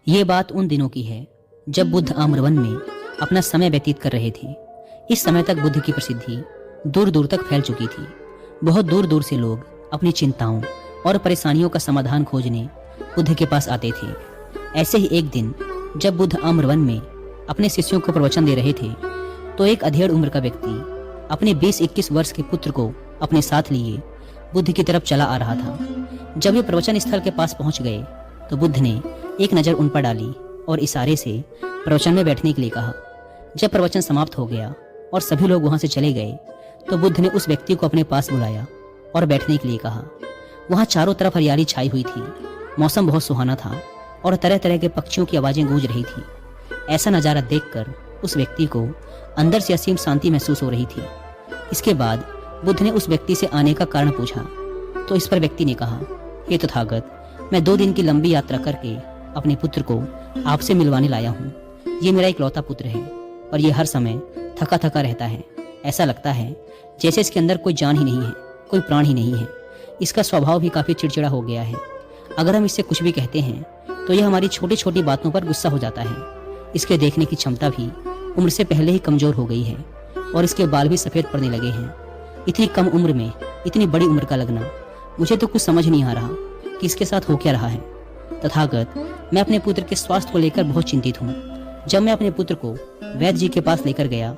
ये बात उन दिनों की है जब बुद्ध आम्रवन में अपना समय व्यतीत कर रहे थे। इस समय तक बुद्ध की प्रसिद्धि दूर दूर तक फैल चुकी थी। बहुत दूर दूर से लोग अपनी चिंताओं और परेशानियों का समाधान खोजने बुद्ध के पास आते थे। ऐसे ही एक दिन जब बुद्ध आम्रवन में अपने शिष्यों को प्रवचन दे रहे थे तो एक अधेड़ उम्र का व्यक्ति अपने 20-21 वर्ष के पुत्र को अपने साथ लिए बुद्ध की तरफ चला आ रहा था। जब वे प्रवचन स्थल के पास पहुंच गए तो बुद्ध ने एक नज़र उन पर डाली और इशारे से प्रवचन में बैठने के लिए कहा। जब प्रवचन समाप्त हो गया और सभी लोग वहां से चले गए तो बुद्ध ने उस व्यक्ति को अपने पास बुलाया और बैठने के लिए कहा। वहां चारों तरफ हरियाली छाई हुई थी, मौसम बहुत सुहाना था और तरह तरह के पक्षियों की आवाजें गूंज रही थी। ऐसा नज़ारा देखकर उस व्यक्ति को अंदर से असीम शांति महसूस हो रही थी। इसके बाद बुद्ध ने उस व्यक्ति से आने का कारण पूछा तो इस पर व्यक्ति ने कहा, हे तथागत, मैं 2 दिन की लंबी यात्रा करके अपने पुत्र को आपसे मिलवाने लाया हूँ। ये मेरा इकलौता पुत्र है और ये हर समय थका थका रहता है। ऐसा लगता है जैसे इसके अंदर कोई जान ही नहीं है, कोई प्राण ही नहीं है। इसका स्वभाव भी काफ़ी चिड़चिड़ा हो गया है। अगर हम इससे कुछ भी कहते हैं तो यह हमारी छोटी छोटी बातों पर गुस्सा हो जाता है। इसके देखने की क्षमता भी उम्र से पहले ही कमज़ोर हो गई है और इसके बाल भी सफ़ेद पड़ने लगे हैं। इतनी कम उम्र में इतनी बड़ी उम्र का लगना, मुझे तो कुछ समझ नहीं आ रहा कि इसके साथ हो क्या रहा है। तथागत, मैं अपने पुत्र के स्वास्थ्य को लेकर बहुत चिंतित हूँ। जब मैं अपने पुत्र को वैद्य जी के पास लेकर गया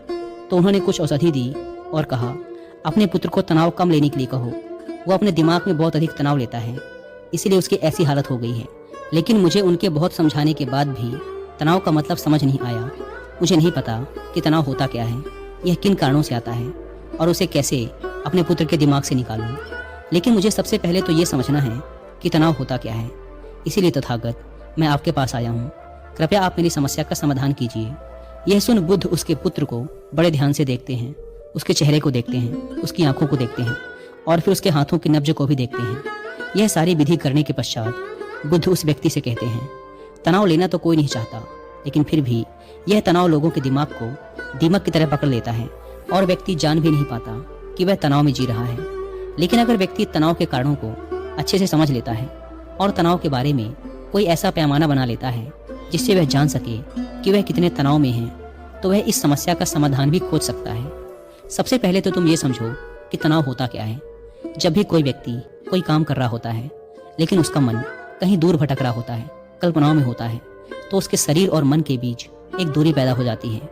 तो उन्होंने कुछ औषधि दी और कहा, अपने पुत्र को तनाव कम लेने के लिए कहो। वो अपने दिमाग में बहुत अधिक तनाव लेता है, इसीलिए उसकी ऐसी हालत हो गई है। लेकिन मुझे उनके बहुत समझाने के बाद भी तनाव का मतलब समझ नहीं आया। मुझे नहीं पता कि तनाव होता क्या है, यह किन कारणों से आता है और उसे कैसे अपने पुत्र के दिमाग से निकालूं। लेकिन मुझे सबसे पहले तो ये समझना है कि तनाव होता क्या है। इसीलिए तथागत, मैं आपके पास आया हूँ। कृपया आप मेरी समस्या का समाधान कीजिए। यह सुन बुद्ध उसके पुत्र को बड़े ध्यान से देखते हैं। उसके चेहरे को देखते हैं, उसकी आंखों को देखते हैं और फिर उसके हाथों की नब्ज को भी देखते हैं। यह सारी विधि करने के पश्चात बुद्ध उस व्यक्ति से कहते हैं, तनाव लेना तो कोई नहीं चाहता, लेकिन फिर भी यह तनाव लोगों के दिमाग को दीमक की तरह पकड़ लेता है और व्यक्ति जान भी नहीं पाता कि वह तनाव में जी रहा है। लेकिन अगर व्यक्ति तनाव के कारणों को अच्छे से समझ लेता है और तनाव के बारे में कोई ऐसा पैमाना बना लेता है जिससे वह जान सके कि वह कितने तनाव में है, तो वह इस समस्या का समाधान भी खोज सकता है। सबसे पहले तो तुम ये समझो कि तनाव होता क्या है। जब भी कोई व्यक्ति कोई काम कर रहा होता है लेकिन उसका मन कहीं दूर भटक रहा होता है, कल्पनाओं में होता है, तो उसके शरीर और मन के बीच एक दूरी पैदा हो जाती है।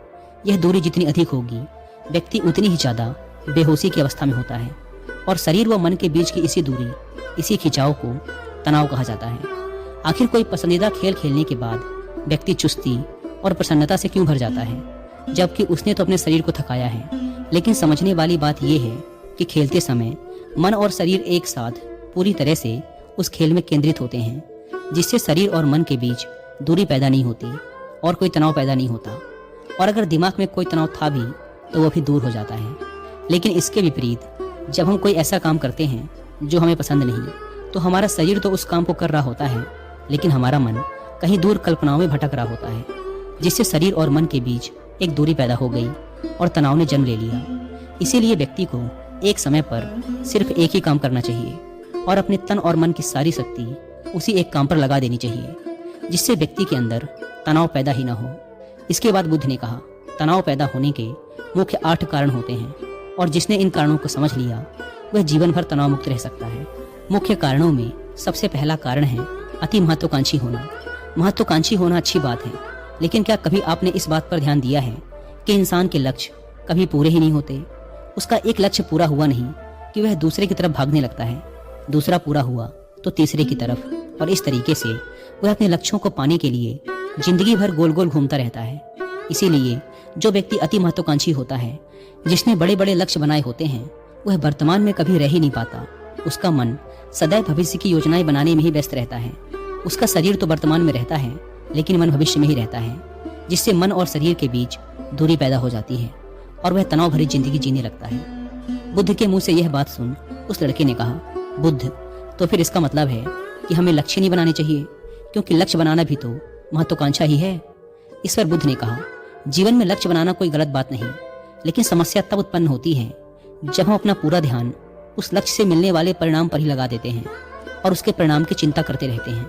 यह दूरी जितनी अधिक होगी, व्यक्ति उतनी ही ज़्यादा बेहोशी की अवस्था में होता है और शरीर व मन के बीच की इसी दूरी, इसी खिंचाव को तनाव कहा जाता है। आखिर कोई पसंदीदा खेल खेलने के बाद व्यक्ति चुस्ती और प्रसन्नता से क्यों भर जाता है, जबकि उसने तो अपने शरीर को थकाया है। लेकिन समझने वाली बात यह है कि खेलते समय मन और शरीर एक साथ पूरी तरह से उस खेल में केंद्रित होते हैं, जिससे शरीर और मन के बीच दूरी पैदा नहीं होती और कोई तनाव पैदा नहीं होता। और अगर दिमाग में कोई तनाव था भी तो वो भी दूर हो जाता है। लेकिन इसके विपरीत जब हम कोई ऐसा काम करते हैं जो हमें पसंद नहीं, तो हमारा शरीर तो उस काम को कर रहा होता है, लेकिन हमारा मन कहीं दूर कल्पनाओं में भटक रहा होता है, जिससे शरीर और मन के बीच एक दूरी पैदा हो गई और तनाव ने जन्म ले लिया। इसीलिए व्यक्ति को एक समय पर सिर्फ एक ही काम करना चाहिए और अपने तन और मन की सारी शक्ति उसी एक काम पर लगा देनी चाहिए, जिससे व्यक्ति के अंदर तनाव पैदा ही ना हो। इसके बाद बुद्ध ने कहा, तनाव पैदा होने के मुख्य 8 कारण होते हैं और जिसने इन कारणों को समझ लिया वह जीवन भर तनाव मुक्त रह सकता है। मुख्य कारणों में सबसे पहला कारण है अति महत्वाकांक्षी होना। महत्वाकांक्षी होना अच्छी बात है, लेकिन क्या कभी आपने इस बात पर ध्यान दिया है कि इंसान के लक्ष्य कभी पूरे ही नहीं होते। उसका एक लक्ष्य पूरा हुआ नहीं कि वह दूसरे की तरफ भागने लगता है, दूसरा पूरा हुआ तो तीसरे की तरफ, और इस तरीके से वह अपने लक्ष्यों को पाने के लिए जिंदगी भर गोल गोल घूमता रहता है। इसीलिए जो व्यक्ति अति महत्वाकांक्षी होता है, जिसने बड़े बड़े लक्ष्य बनाए होते हैं, वह वर्तमान में कभी रह ही नहीं पाता। उसका मन सदैव भविष्य की योजनाएं बनाने में ही व्यस्त रहता है। उसका शरीर तो वर्तमान में रहता है, लेकिन मन भविष्य में ही रहता है, जिससे मन और शरीर के बीच दूरी पैदा हो जाती है और वह तनाव भरी जिंदगी जीने लगता है। बुद्ध के मुंह से यह बात सुन उस लड़के ने कहा, बुद्ध, तो फिर इसका मतलब है कि हमें लक्ष्य नहीं बनाने चाहिए, क्योंकि लक्ष्य बनाना भी तो महत्वाकांक्षा ही है। इस पर बुद्ध ने कहा, जीवन में लक्ष्य बनाना कोई गलत बात नहीं, लेकिन समस्या तब उत्पन्न होती है जब हम अपना पूरा ध्यान उस लक्ष्य से मिलने वाले परिणाम पर ही लगा देते हैं और उसके परिणाम की चिंता करते रहते हैं।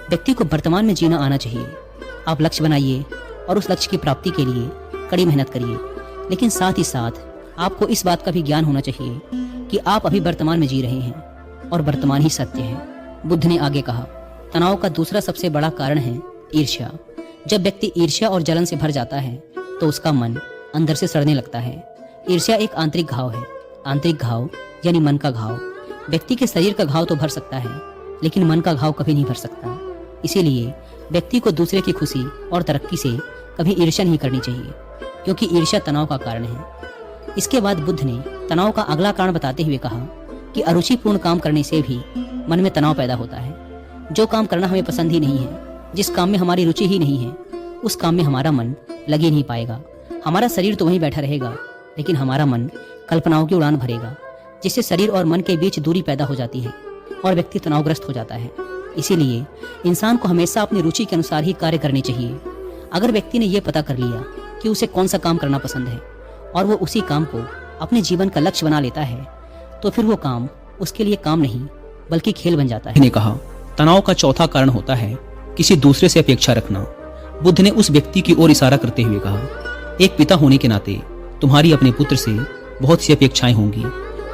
व्यक्ति को वर्तमान में जीना आना चाहिए आप लक्ष्य बनाइए और उस लक्ष्य की प्राप्ति के लिए कड़ी मेहनत करिए, लेकिन साथ ही साथ आपको इस बात का भी ज्ञान होना चाहिए कि आप अभी वर्तमान में जी रहे हैं और वर्तमान ही सत्य है। बुद्ध ने आगे कहा, तनाव का दूसरा सबसे बड़ा कारण है ईर्ष्या। जब व्यक्ति ईर्ष्या और जलन से भर जाता है तो उसका मन अंदर से सड़ने लगता है। ईर्ष्या एक आंतरिक घाव है। आंतरिक घाव यानी मन का घाव। व्यक्ति के शरीर का घाव तो भर सकता है, लेकिन मन का घाव कभी नहीं भर सकता। इसीलिए व्यक्ति को दूसरे की खुशी और तरक्की से कभी ईर्ष्या नहीं करनी चाहिए, क्योंकि ईर्ष्या तनाव का कारण है। इसके बाद बुद्ध ने तनाव का अगला कारण बताते हुए कहा कि अरुचिपूर्ण काम करने से भी मन में तनाव पैदा होता है। जो काम करना हमें पसंद ही नहीं है, जिस काम में हमारी रुचि ही नहीं है, उस काम में हमारा मन लग ही नहीं पाएगा। हमारा शरीर तो वहीं बैठा रहेगा, लेकिन हमारा मन कल्पनाओं की उड़ान भरेगा, जिससे शरीर और मन के बीच दूरी पैदा हो जाती है और व्यक्ति तनावग्रस्त हो जाता है। इसीलिए इंसान को हमेशा अपनी रुचि के अनुसार ही कार्य करने चाहिए। अगर व्यक्ति ने यह पता कर लिया कि उसे कौन सा काम करना पसंद है और वो उसी काम को अपने जीवन का लक्ष्य बना लेता है, तो फिर वो काम उसके लिए काम नहीं बल्कि खेल बन जाता है। ने कहा, तनाव का चौथा कारण होता है किसी दूसरे से अपेक्षा रखना। बुद्ध ने उस व्यक्ति की ओर इशारा करते हुए कहा, एक पिता होने के नाते तुम्हारी अपने पुत्र से बहुत सी अपेक्षाएं होंगी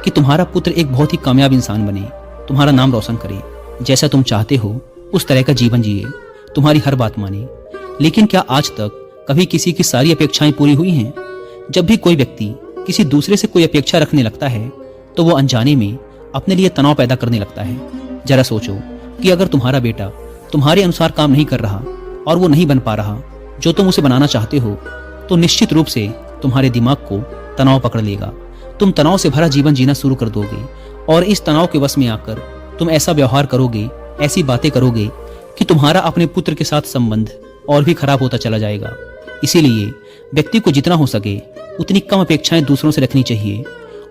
कि तुम्हारा पुत्र एक बहुत ही कामयाब इंसान बने, तुम्हारा नाम रोशन करे, जैसा तुम चाहते हो उस तरह का जीवन जिए, तुम्हारी हर बात माने। लेकिन क्या आज तक कभी किसी की सारी अपेक्षाएं पूरी हुई हैं? जब भी कोई व्यक्ति किसी दूसरे से कोई अपेक्षा रखने लगता है तो वो अनजाने में अपने लिए तनाव पैदा करने लगता है। जरा सोचो कि अगर तुम्हारा बेटा तुम्हारे अनुसार काम नहीं कर रहा और वो नहीं बन पा रहा जो तुम उसे बनाना चाहते हो, तो निश्चित रूप से तुम्हारे दिमाग को तनाव पकड़ लेगा। तुम तनाव से भरा जीवन जीना शुरू कर दोगे और इस तनाव के वश में आकर तुम ऐसा व्यवहार करोगे, ऐसी बातें करोगे कि तुम्हारा अपने पुत्र के साथ संबंध और भी खराब होता चला जाएगा। इसीलिए व्यक्ति को जितना हो सके उतनी कम अपेक्षाएं दूसरों से रखनी चाहिए,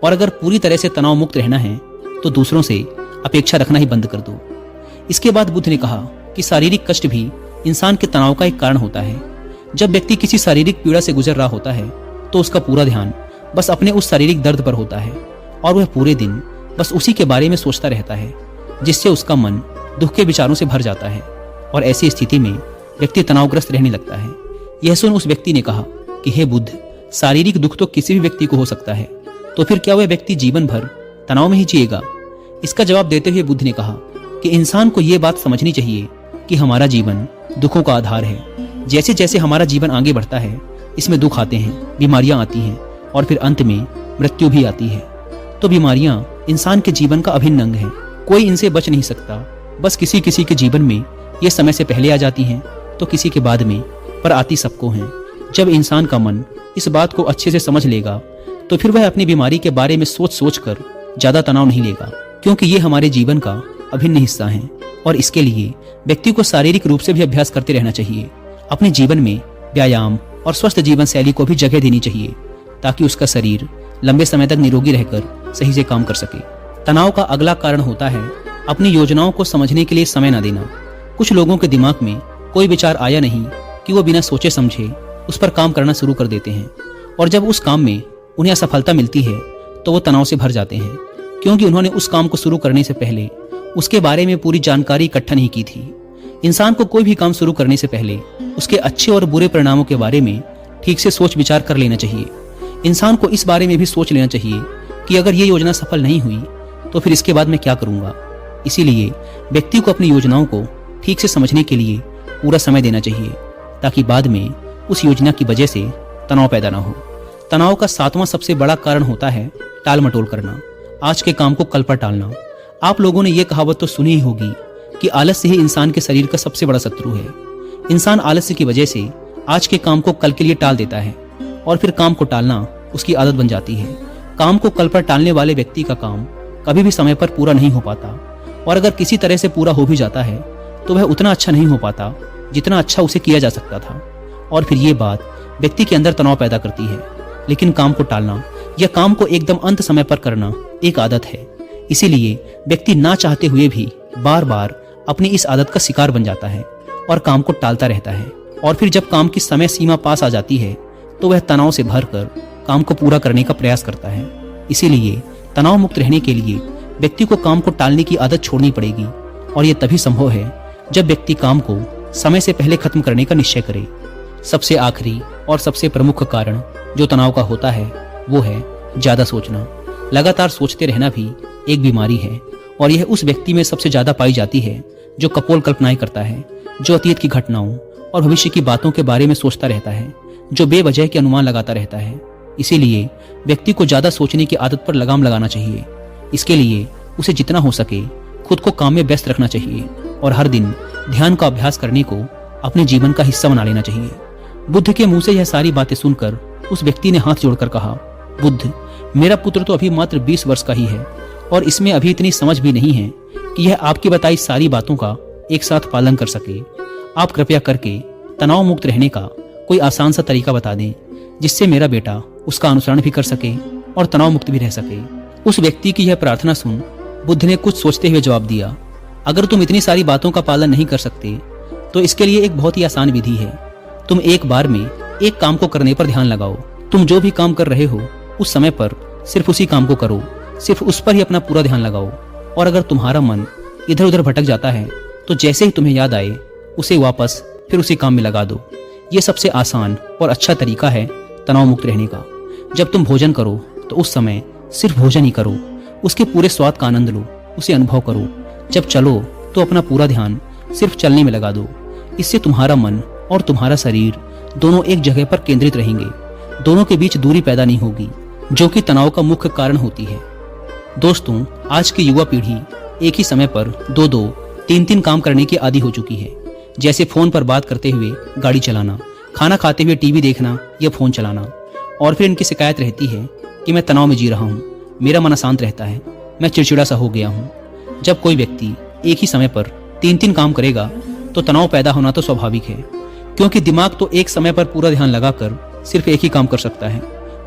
और अगर पूरी तरह से तनाव मुक्त रहना है तो दूसरों से अपेक्षा रखना ही बंद कर दो। इसके बाद बुद्ध ने कहा कि शारीरिक कष्ट भी इंसान के तनाव का एक कारण होता है। जब व्यक्ति किसी शारीरिक पीड़ा से गुजर रहा होता है तो उसका पूरा ध्यान बस अपने उस शारीरिक दर्द पर होता है और वह पूरे दिन बस उसी के बारे में सोचता रहता है, जिससे उसका मन दुख के विचारों से भर जाता है और ऐसी स्थिति में व्यक्ति तनावग्रस्त रहने लगता है। यह सुन उस व्यक्ति ने कहा कि हे बुद्ध, शारीरिक दुख तो किसी भी व्यक्ति को हो सकता है, तो फिर क्या वह व्यक्ति जीवन भर तनाव में ही जिएगा? इसका जवाब देते हुए बुद्ध ने कहा कि इंसान को यह बात समझनी चाहिए कि हमारा जीवन दुखों का आधार है। जैसे जैसे हमारा जीवन आगे बढ़ता है, इसमें दुख आते हैं, बीमारियां आती हैं और फिर अंत में मृत्यु भी आती है। तो बीमारियां इंसान के जीवन का अभिन्न अंग है, कोई इनसे बच नहीं सकता। बस किसी किसी के जीवन में ये समय से पहले आ जाती हैं तो किसी के बाद में, पर आती सबको हैं। जब इंसान का मन इस बात को अच्छे से समझ लेगा तो फिर वह अपनी बीमारी के बारे में सोच सोच कर ज्यादा तनाव नहीं लेगा, क्योंकि ये हमारे जीवन का अभिन्न हिस्सा है। और इसके लिए व्यक्ति को शारीरिक रूप से भी अभ्यास करते रहना चाहिए। अपने जीवन में व्यायाम और स्वस्थ जीवन शैली को भी जगह देनी चाहिए, ताकि उसका शरीर लंबे समय तक निरोगी रहकर सही से काम कर सके। तनाव का अगला कारण होता है अपनी योजनाओं को समझने के लिए समय न देना। कुछ लोगों के दिमाग में कोई विचार आया नहीं कि वो बिना सोचे समझे उस पर काम करना शुरू कर देते हैं, और जब उस काम में उन्हें असफलता मिलती है तो वो तनाव से भर जाते हैं, क्योंकि उन्होंने उस काम को शुरू करने से पहले उसके बारे में पूरी जानकारी इकट्ठा नहीं की थी। इंसान को कोई भी काम शुरू करने से पहले उसके अच्छे और बुरे परिणामों के बारे में ठीक से सोच विचार कर लेना चाहिए। इंसान को इस बारे में भी सोच लेना चाहिए कि अगर ये योजना सफल नहीं हुई तो फिर इसके बाद मैं क्या करूंगा। इसीलिए व्यक्ति को अपनी योजनाओं को ठीक से समझने के लिए पूरा समय देना चाहिए, ताकि बाद में उस योजना की वजह से तनाव पैदा ना हो। तनाव का सातवां सबसे बड़ा कारण होता है टाल मटोल करना, आज के काम को कल पर टालना। आप लोगों ने यह कहावत तो सुनी ही होगी कि आलस्य ही इंसान के शरीर का सबसे बड़ा शत्रु है। इंसान आलस्य की वजह से आज के काम को कल के लिए टाल देता है और फिर काम को टालना उसकी आदत बन जाती है। काम को कल पर टालने वाले व्यक्ति का काम कभी भी समय पर पूरा नहीं हो पाता, और अगर किसी तरह से पूरा हो भी जाता है तो वह उतना अच्छा नहीं हो पाता जितना अच्छा उसे किया जा सकता था, और फिर ये बात व्यक्ति के अंदर तनाव पैदा करती है। लेकिन काम को टालना या काम को एकदम अंत समय पर करना एक आदत है, इसीलिए व्यक्ति ना चाहते हुए भी बार बार अपनी इस आदत का शिकार बन जाता है और काम को टालता रहता है। और फिर जब काम की समय सीमा पास आ जाती है तो वह तनाव से भरकर काम को पूरा करने का प्रयास करता है। इसीलिए तनाव मुक्त रहने के लिए व्यक्ति को काम को टालने की आदत छोड़नी पड़ेगी, और यह तभी संभव है जब व्यक्ति काम को समय से पहले खत्म करने का निश्चय करें। सबसे आखिरी और सबसे प्रमुख कारण जो तनाव का होता है वो है ज्यादा सोचना। लगातार सोचते रहना भी एक बीमारी है और यह उस व्यक्ति में सबसे ज्यादा पाई जाती है जो कपोल कल्पनाएं करता है, जो अतीत की घटनाओं और भविष्य की बातों के बारे में सोचता रहता है, जो बेवजह के अनुमान लगाता रहता है। इसीलिए व्यक्ति को ज्यादा सोचने की आदत पर लगाम लगाना चाहिए। इसके लिए उसे जितना हो सके खुद को काम में व्यस्त रखना चाहिए और हर दिन ध्यान का अभ्यास करने को अपने जीवन का हिस्सा बना लेना चाहिए। बुद्ध के मुंह से यह सारी बातें सुनकर उस व्यक्ति ने हाथ जोड़कर कहा, बुद्ध, मेरा पुत्र तो अभी मात्र 20 वर्ष का ही है और इसमें अभी इतनी समझ भी नहीं है कि यह आपकी बताई सारी बातों का एक साथ पालन कर सके। आप कृपया करके तनाव मुक्त रहने का कोई आसान सा तरीका बता दें जिससे मेरा बेटा उसका अनुसरण भी कर सके और तनाव मुक्त भी रह सके। उस व्यक्ति की यह प्रार्थना सुन बुद्ध ने कुछ सोचते हुए जवाब दिया, अगर तुम इतनी सारी बातों का पालन नहीं कर सकते तो इसके लिए एक बहुत ही आसान विधि है। तुम एक बार में एक काम को करने पर ध्यान लगाओ। तुम जो भी काम कर रहे हो उस समय पर सिर्फ उसी काम को करो, सिर्फ उस पर ही अपना पूरा ध्यान लगाओ। और अगर तुम्हारा मन इधर उधर भटक जाता है तो जैसे ही तुम्हें याद आए उसे वापस फिर उसी काम में लगा दो। ये सबसे आसान और अच्छा तरीका है तनाव मुक्त रहने का। जब तुम भोजन करो तो उस समय सिर्फ भोजन ही करो, उसके पूरे स्वाद का आनंद लो, उसे अनुभव करो। जब चलो तो अपना पूरा ध्यान सिर्फ चलने में लगा दो। इससे तुम्हारा मन और तुम्हारा शरीर दोनों एक जगह पर केंद्रित रहेंगे। दोनों के बीच दूरी पैदा नहीं होगी जो कि तनाव का मुख्य कारण होती है। दोस्तों, आज की युवा पीढ़ी एक ही समय पर 2-2, 3-3 काम करने की आदी हो चुकी है, जैसे फोन पर बात करते हुए गाड़ी चलाना, खाना खाते हुए टीवी देखना या फोन चलाना। और फिर इनकी शिकायत रहती है कि मैं तनाव में जी रहा हूँ, मेरा मन अशांत रहता है, मैं चिड़चिड़ा सा हो गया हूँ। जब कोई व्यक्ति एक ही समय पर 3-3 काम करेगा तो तनाव पैदा होना तो स्वाभाविक है, क्योंकि दिमाग तो एक समय पर पूरा ध्यान लगाकर सिर्फ एक ही काम कर सकता है।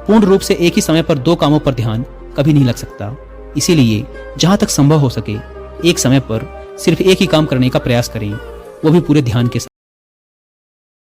पूर्ण रूप से एक ही समय पर 2 कामों पर ध्यान कभी नहीं लग सकता। इसीलिए जहां तक संभव हो सके एक समय पर सिर्फ एक ही काम करने का प्रयास करें, वो भी पूरे ध्यान के साथ।